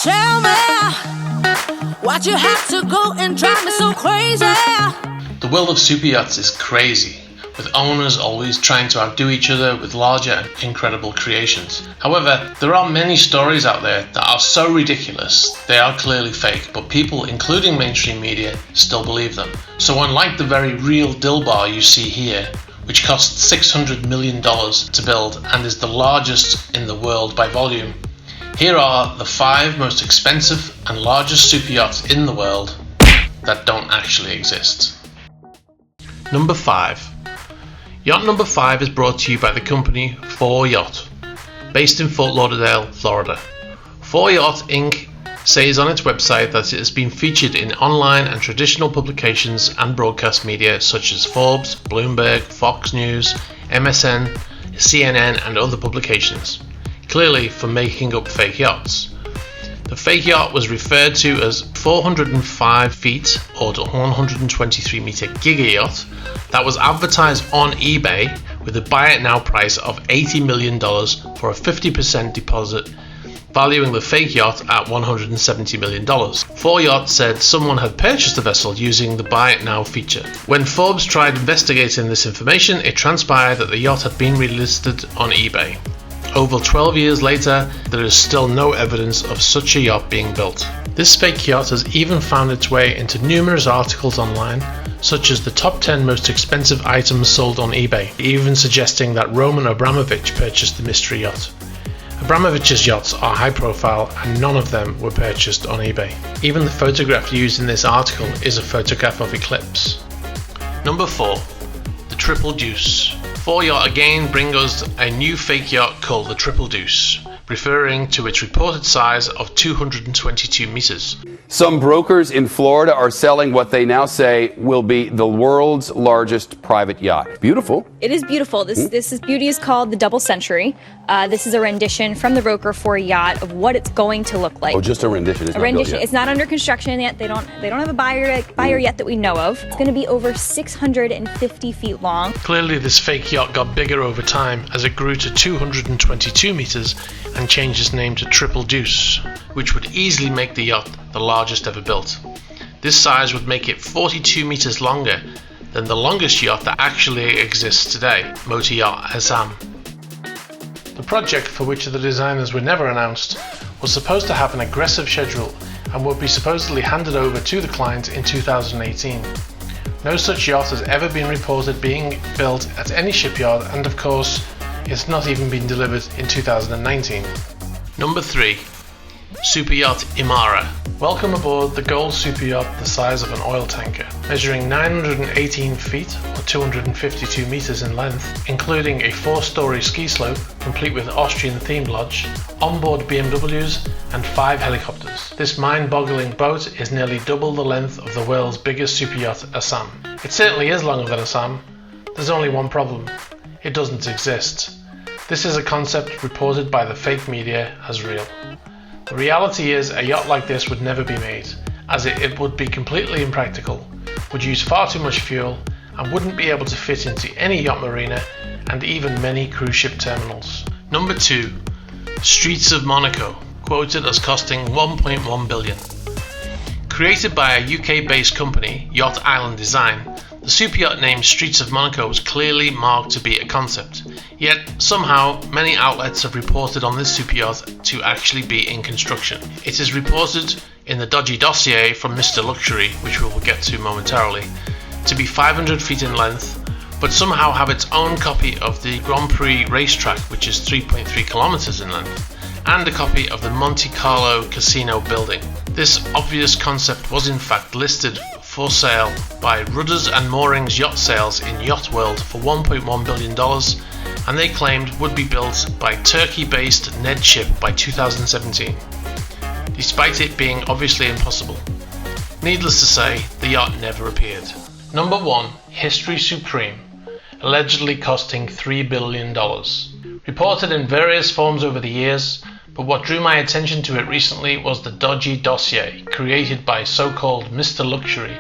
Tell me why'd you have to go and drive me so crazy? The world of super yachts is crazy, with owners always trying to outdo each other with larger and incredible creations. However, there are many stories out there that are so ridiculous they are clearly fake, but people, including mainstream media, still believe them. So unlike the very real Dilbar you see here, which cost $600 million to build and is the largest in the world by volume, here are the 5 most expensive and largest super yachts in the world that don't actually exist. Number 5. Yacht number 5 is brought to you by the company 4Yacht, based in Fort Lauderdale, Florida. 4Yacht Inc. says on its website that it has been featured in online and traditional publications and broadcast media such as Forbes, Bloomberg, Fox News, MSN, CNN and other publications, clearly for making up fake yachts. The fake yacht was referred to as 405 feet or 123 meter giga yacht that was advertised on eBay with a buy it now price of $80 million for a 50% deposit, valuing the fake yacht at $170 million. 4Yacht said someone had purchased the vessel using the buy it now feature. When Forbes tried investigating this information, it transpired that the yacht had been relisted on eBay. Over 12 years later, there is still no evidence of such a yacht being built. This fake yacht has even found its way into numerous articles online, such as the top 10 most expensive items sold on eBay, even suggesting that Roman Abramovich purchased the mystery yacht. Abramovich's yachts are high profile and none of them were purchased on eBay. Even the photograph used in this article is a photograph of Eclipse. Number 4. The Triple Deuce. 4Yacht again bring us a new fake yacht called the Triple Deuce, referring to its reported size of 222 meters. Some brokers in Florida are selling what they now say will be the world's largest private yacht. Beautiful. It is beautiful. This beauty is called the Double Century. This is a rendition from the broker 4Yacht of what it's going to look like. Oh, just a rendition. It's a not rendition. built yet. It's not under construction yet. They don't have a buyer yet that we know of. It's going to be over 650 feet long. Clearly, this fake yacht got bigger over time as it grew to 222 meters and changed its name to Triple Deuce, which would easily make the yacht the largest ever built. This size would make it 42 meters longer than the longest yacht that actually exists today, Motor Yacht Assam. The project, for which the designers were never announced, was supposed to have an aggressive schedule and would be supposedly handed over to the client in 2018. No such yacht has ever been reported being built at any shipyard, and of course, it's not even been delivered in 2019. Number 3. Super Yacht Imara. Welcome aboard the gold super yacht the size of an oil tanker, measuring 918 feet or 252 meters in length, including a 4-story ski slope complete with Austrian-themed lodge, onboard BMWs and 5 helicopters. This mind-boggling boat is nearly double the length of the world's biggest super yacht, Assam. It certainly is longer than Assam. There's only one problem. It doesn't exist. This is a concept reported by the fake media as real. The reality is a yacht like this would never be made, as it would be completely impractical, would use far too much fuel, and wouldn't be able to fit into any yacht marina and even many cruise ship terminals. Number 2. Streets of Monaco, quoted as costing $1.1 billion. Created by a UK-based company, Yacht Island Design, the super yacht named Streets of Monaco was clearly marked to be a concept, yet somehow many outlets have reported on this super yacht to actually be in construction. It is reported in the dodgy dossier from Mr. Luxury, which we will get to momentarily, to be 500 feet in length, but somehow have its own copy of the Grand Prix racetrack, which is 3.3 kilometers in length, and a copy of the Monte Carlo casino building. This obvious concept was in fact listed for sale by Rudders and Moorings Yacht Sales in Yacht World for $1.1 billion, and they claimed would be built by Turkey-based Ned Ship by 2017, despite it being obviously impossible. Needless to say, the yacht never appeared. Number 1. History Supreme, allegedly costing $3 billion. Reported in various forms over the years, but what drew my attention to it recently was the dodgy dossier created by so-called Mr. Luxury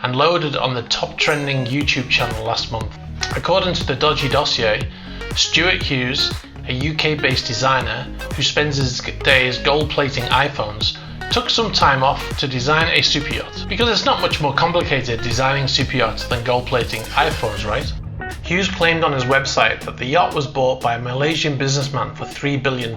and loaded on the top trending YouTube channel last month. According to the dodgy dossier, Stuart Hughes, a UK-based designer who spends his days gold-plating iPhones, took some time off to design a superyacht, because it's not much more complicated designing superyachts than gold plating iPhones, right? Hughes claimed on his website that the yacht was bought by a Malaysian businessman for £3 billion,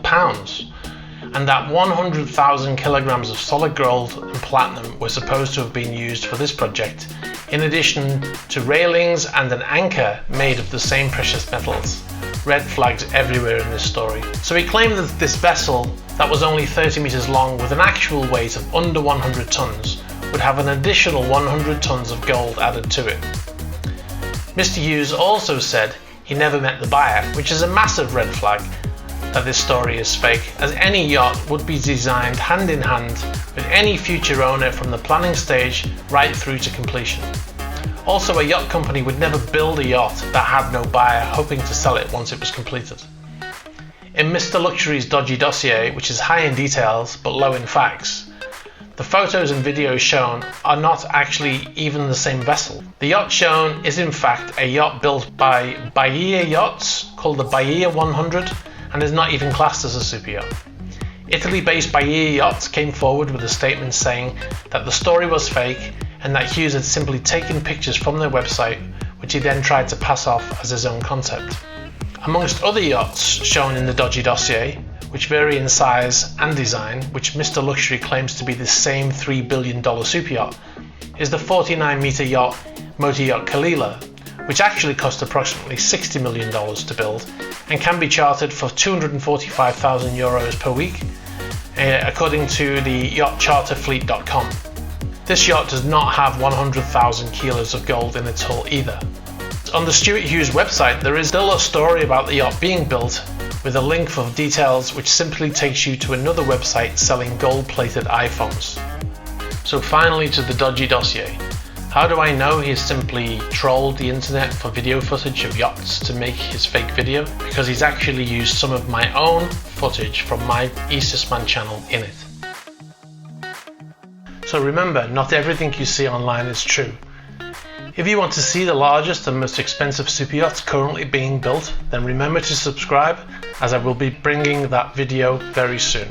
and that 100,000 kilograms of solid gold and platinum were supposed to have been used for this project, in addition to railings and an anchor made of the same precious metals. Red flags everywhere in this story. So he claimed that this vessel, that was only 30 meters long with an actual weight of under 100 tons, would have an additional 100 tons of gold added to it. Mr. Hughes also said he never met the buyer, which is a massive red flag that this story is fake, as any yacht would be designed hand in hand with any future owner from the planning stage right through to completion. Also, a yacht company would never build a yacht that had no buyer hoping to sell it once it was completed. In Mr. Luxury's dodgy dossier, which is high in details but low in facts, the photos and videos shown are not actually even the same vessel. The yacht shown is in fact a yacht built by Bahia Yachts called the Bahia 100 and is not even classed as a super yacht. Italy-based Bahia Yachts came forward with a statement saying that the story was fake and that Hughes had simply taken pictures from their website, which he then tried to pass off as his own concept. Amongst other yachts shown in the dodgy dossier, which vary in size and design, which Mr. Luxury claims to be the same $3 billion super yacht, is the 49-meter yacht motor yacht Kalila, which actually cost approximately $60 million to build and can be chartered for €245,000 per week, according to the yachtcharterfleet.com. This yacht does not have 100,000 kilos of gold in its hull either. On the Stuart Hughes website, there is still a story about the yacht being built, with a link for details which simply takes you to another website selling gold-plated iPhones. So finally to the dodgy dossier. How do I know he's simply trolled the internet for video footage of yachts to make his fake video? Because he's actually used some of my own footage from my Eastman channel in it. So remember, not everything you see online is true. If you want to see the largest and most expensive superyachts currently being built, then remember to subscribe, as I will be bringing that video very soon.